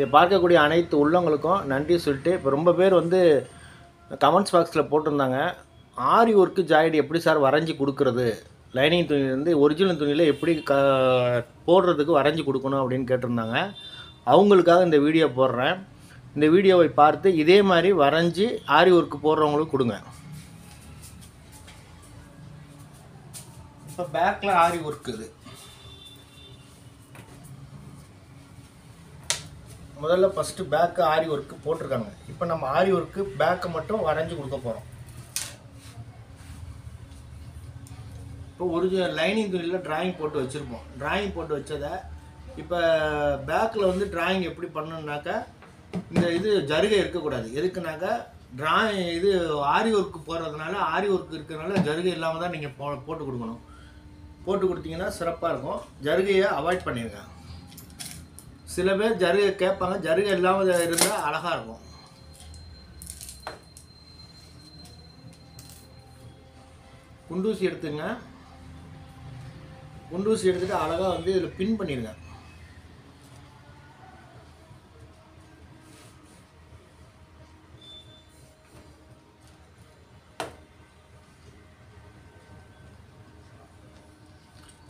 இதை பார்க்கக்கூடிய அனைத்து உள்ளவங்களுக்கும் நன்றி சொல்லிட்டு, இப்போ ரொம்ப பேர் வந்து கமெண்ட்ஸ் பாக்ஸில் போட்டிருந்தாங்க, ஆரி ஒர்க்கு ஜாக்கெட் எப்படி சார் வரைஞ்சி கொடுக்குறது, லைனிங் துணியிலேருந்து ஒரிஜினல் துணியில் எப்படி போடுறதுக்கு வரைஞ்சி கொடுக்கணும் அப்படின்னு கேட்டிருந்தாங்க. அவங்களுக்காக இந்த வீடியோ போடுறேன். இந்த வீடியோவை பார்த்து இதே மாதிரி வரைஞ்சி ஆரி ஒர்க்கு போடுறவங்களுக்கு கொடுங்க. இப்போ பேக்கில் ஆரி ஒர்க் இது. முதல்ல ஃபஸ்ட்டு பேக்கு ஆரி ஒர்க்கு போட்டிருக்காங்க. இப்போ நம்ம ஆரி ஒர்க்கு பேக்கை மட்டும் வரைஞ்சி கொடுக்க போகிறோம். இப்போ ஒரிஜினல் லைனிங் துணியில் ட்ராயிங் போட்டு வச்சுருப்போம். ட்ராயிங் போட்டு வச்சதை இப்போ பேக்கில் வந்து ட்ராயிங் எப்படி பண்ணணுன்னாக்கா, இந்த இது ஜருகை இருக்கக்கூடாது. எதுக்குனாக்கா இது ஆரி ஒர்க்கு போடுறதுனால, ஆரி ஒர்க் இருக்கிறதுனால ஜருகை இல்லாமல் தான் நீங்கள் போட்டு கொடுக்கணும். போட்டு கொடுத்தீங்கன்னா சிறப்பாக இருக்கும். ஜருகையை அவாய்ட் பண்ணிடுங்க. சில பேர் ஜருகை கேட்பாங்க, ஜருகை இல்லாமல் இருந்தால் அழகாக இருக்கும். குண்டூசி எடுத்துங்க. குண்டூசி எடுத்துகிட்டு அழகாக வந்து இதில் பின் பண்ணிடுங்க.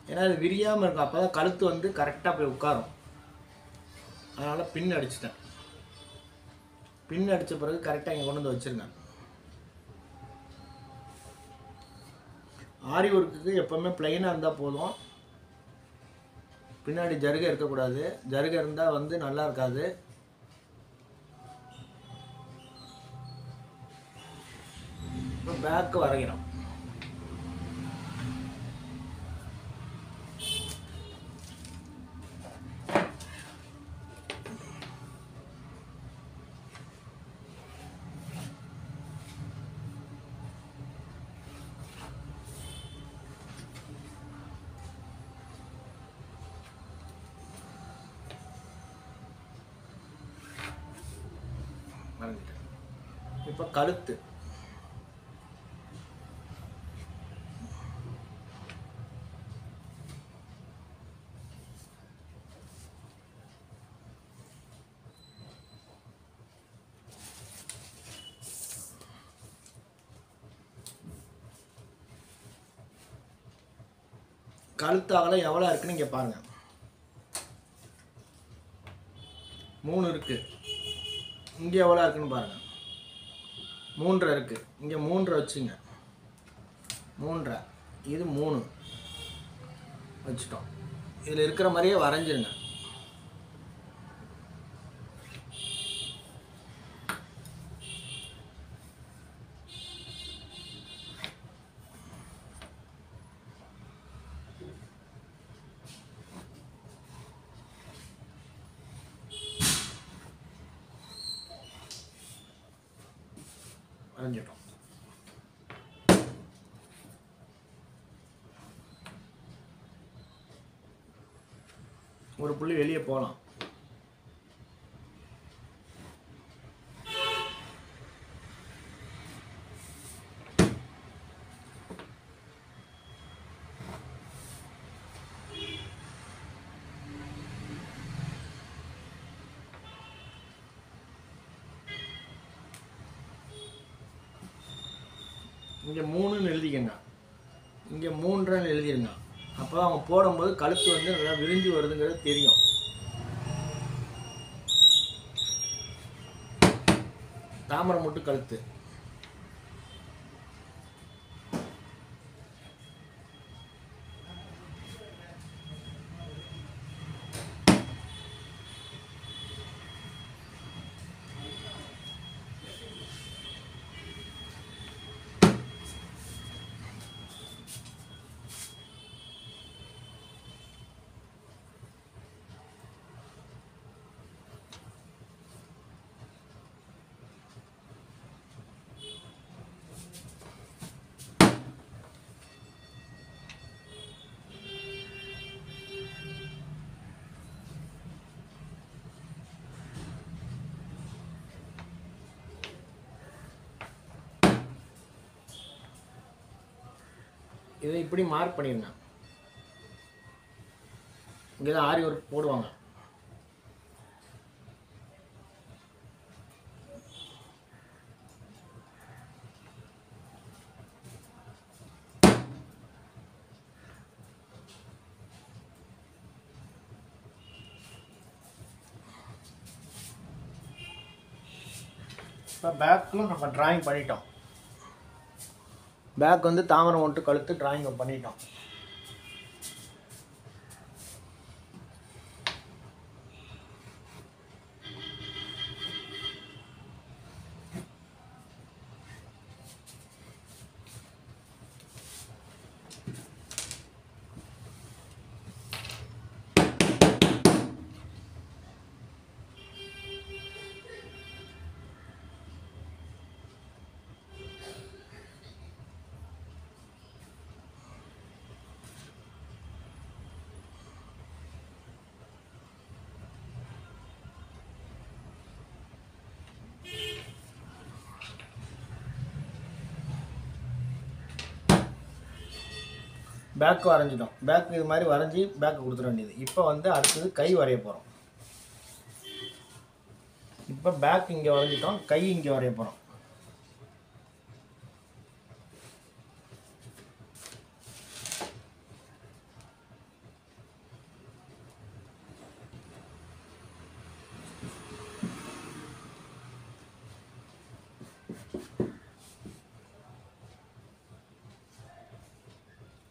ஏன்னா அது விரியாமல் இருக்கும். அப்போ தான் கழுத்து வந்து கரெக்டாக போய் உட்காரும். அதனால் பின் அடிச்சிட்டேன். பின் அடித்த பிறகு கரெக்டாக இங்கே கொண்டு வந்து வச்சுருங்க. ஆரி ஒர்க்குக்கு எப்போவுமே ப்ளைனாக இருந்தால் போதும். பின்னாடி ஜருகை இருக்கக்கூடாது. ஜருகை இருந்தால் வந்து நல்லா இருக்காது. இப்போ பேக்கு வரைகிறோம். இப்போ கழுத்து அகலம் எவ்வளோ இருக்குன்னு இங்கே பாருங்க. 3 இருக்கு. இங்கே எவ்வளோ இருக்குன்னு பாருங்க. 3 இருக்கு. இங்கே 3 வச்சுங்க. 3 இது 3 வச்சுட்டோம். இதில் இருக்கிற மாதிரியே வரைஞ்சிருங்க. வரைஞ்சிட்டோம். ஒரு புள்ளி வெளியே போகலாம். இங்கே 3ன்னு எழுதிக்கங்க. இங்கே 3ன்னு எழுதிருங்க. அப்போ தான் அவங்க போடும்போது கழுத்து வந்து நல்லா விரிஞ்சு வருதுங்கிறது தெரியும். தாமரை முட்டு கழுத்து. இதை இப்படி மார்க் பண்ணிடுங்க. இங்கே தான் ஆரி ஒர்க் போடுவாங்க. இப்போ பேக்கும் நம்ம டிராயிங் பண்ணிட்டோம். பேக் வந்து தாமரை ஒன்று கழுத்து டிராயிங் பண்ணிட்டோம். பேக்கு வரைஞ்சிட்டோம். பேக்கு இது மாதிரி வரைஞ்சி பேக்கு கொடுத்துட வேண்டியது. இப்போ வந்து அடுத்தது கை வரைய போகிறோம். இப்போ பேக் இங்கே வரைஞ்சிட்டோம், கை இங்கே வரைய போகிறோம்.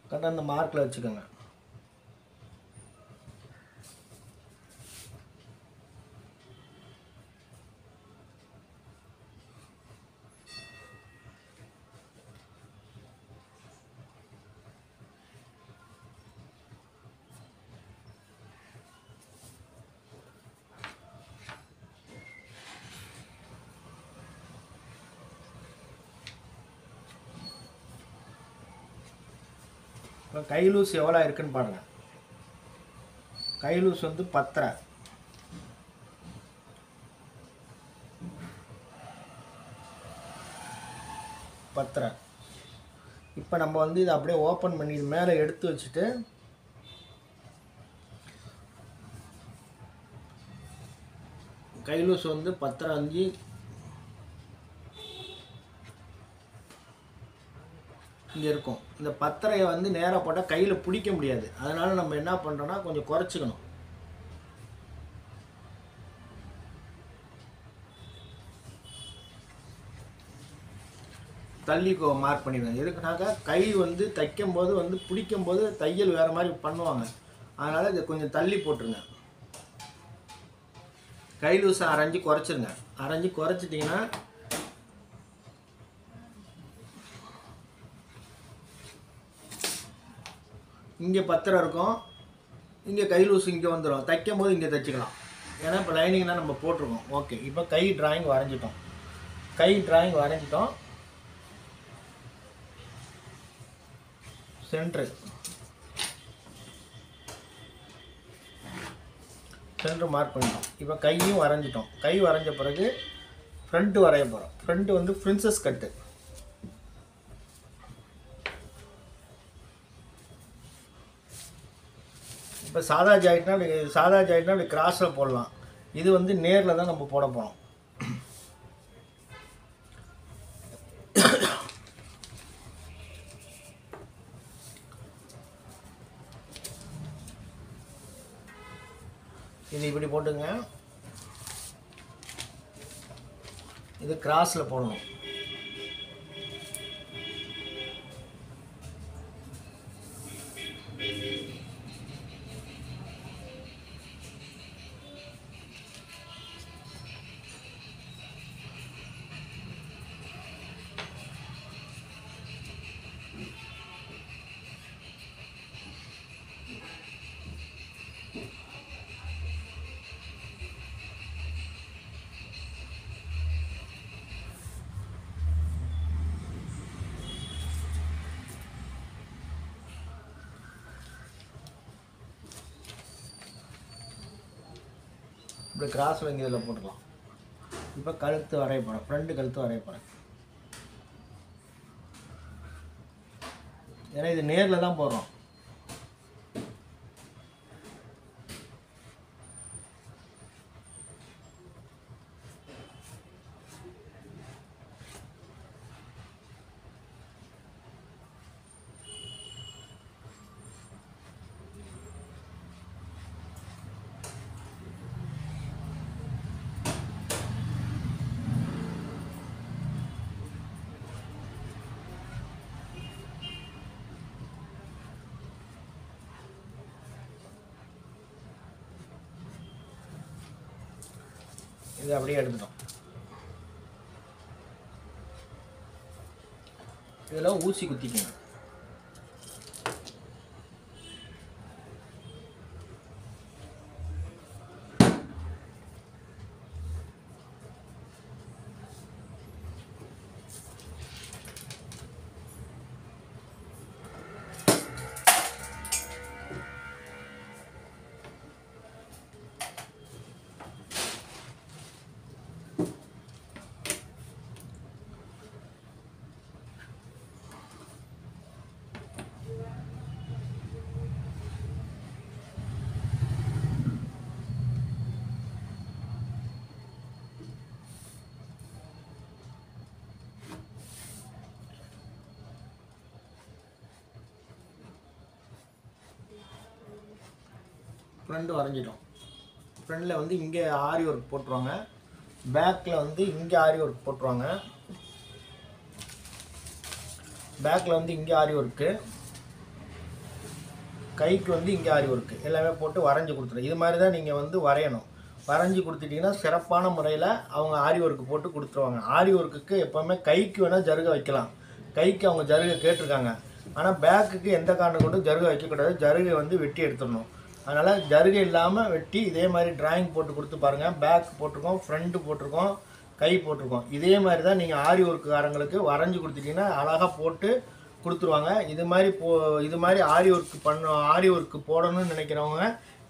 கரெக்டாக அந்த மார்க்கில் வச்சுக்கோங்க. இப்போ கை லூஸ் எவ்வளோ இருக்குன்னு பாருங்கள். கை லூஸ் வந்து 10.5. இப்போ நம்ம வந்து இதை அப்படியே ஓப்பன் பண்ணி இது மேலே எடுத்து வச்சுட்டு கை லூஸ் வந்து 10.5 இங்கே இருக்கும். இந்த 10.5 வந்து நேராக போட்டால் கையில் பிடிக்க முடியாது. அதனால் நம்ம என்ன பண்ணுறோன்னா கொஞ்சம் குறைச்சிக்கணும். தள்ளி மார்க் பண்ணிடுவேன். எதுக்குனாக்கா கை வந்து தைக்கும் போது வந்து பிடிக்கும் போது தையல் வேறு மாதிரி பண்ணுவாங்க. அதனால் இதை கொஞ்சம் தள்ளி போட்டுருங்க. கை லூஸை அரைஞ்சி குறைச்சிருங்க. அரைஞ்சி குறைச்சிட்டிங்கன்னா இங்கே 10.5 இருக்கும், இங்கே கை லூஸ் இங்கே வந்துடும். தைக்கும் போது இங்கே தைச்சிக்கலாம். ஏன்னா இப்போ லைனிங் தான் நம்ம போட்டிருக்கோம். ஓகே, இப்போ கை டிராயிங் வரைஞ்சிட்டோம். கை டிராயிங் வரைஞ்சிட்டோம். சென்ட்ரு மார்க் பண்ணிட்டோம். இப்போ கையும் வரைஞ்சிட்டோம். கை வரைஞ்ச பிறகு ஃப்ரண்ட்டு வரைய போகிறோம். ஃப்ரண்ட்டு வந்து பிரின்சஸ் கட்டு. இப்போ சாதா ஜாயிட்னா இப்படி கிராஸில் போடலாம். இது வந்து நேரில் தான் நம்ம போட போகிறோம். இது இப்படி போட்டுங்க. இது கிராஸில் போடணும். இப்படி கிராஸில் இங்கே இதில் போட்டுக்கலாம். இப்போ கழுத்து வரைய போகிறேன். ஃப்ரண்ட்டு கழுத்து வரைய போகிறேன். ஏன்னா இது நேரில் தான் போடுறோம். இது அப்படியே எடுத்துட்டோம். இதில் ஊசி குத்திக்கணும். ஃப்ரண்ட் வரைஞ்சிட்டோம். ஃப்ரண்டில் வந்து இங்கே ஆரி ஒர்க் போட்டுருவாங்க, பேக்கில் வந்து இங்கே ஆரி ஒர்க் போட்டுருவாங்க. பேக்கில் வந்து இங்கே ஆரி ஒர்க்கு, கைக்கு வந்து இங்கே ஆரி ஒர்க்கு எல்லாமே போட்டு வரைஞ்சி கொடுத்துருவோம். இது மாதிரி தான் நீங்கள் வந்து வரையணும். வரைஞ்சி கொடுத்துட்டிங்கன்னா சிறப்பான முறையில் அவங்க ஆரி ஒர்க்கு போட்டு கொடுத்துருவாங்க. ஆரி ஒர்க்குக்கு எப்போவுமே கைக்கு வேணால் ஜருகை வைக்கலாம், கைக்கு அவங்க ஜருகை கேட்டிருக்காங்க. ஆனால் பேக்குக்கு எந்த காரணம் கொண்டு ஜருகை வைக்கக்கூடாது, ஜருகை வந்து வெட்டி எடுத்துடணும். அதனால் ஜருகை இல்லாமல் வெட்டி இதே மாதிரி டிராயிங் போட்டு கொடுத்து பாருங்கள். பேக் போட்டிருக்கோம், ஃப்ரண்ட்டு போட்டிருக்கோம், கை போட்டிருக்கோம். இதே மாதிரி தான் நீங்கள் ஆரி ஒர்க்குக்காரங்களுக்கு வரைஞ்சி கொடுத்துட்டிங்கன்னா அழகாக போட்டு கொடுத்துருவாங்க. இது மாதிரி ஆரி ஒர்க்கு போடணும்னு நினைக்கிறவங்க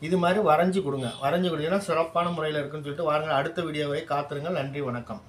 இது மாதிரி வரைஞ்சி கொடுங்க. வரைஞ்சி கொடுத்தீங்கன்னா சிறப்பான முறையில் இருக்குன்னு சொல்லிட்டு வாருங்க. அடுத்த வீடியோவை காத்துருங்க. நன்றி, வணக்கம்.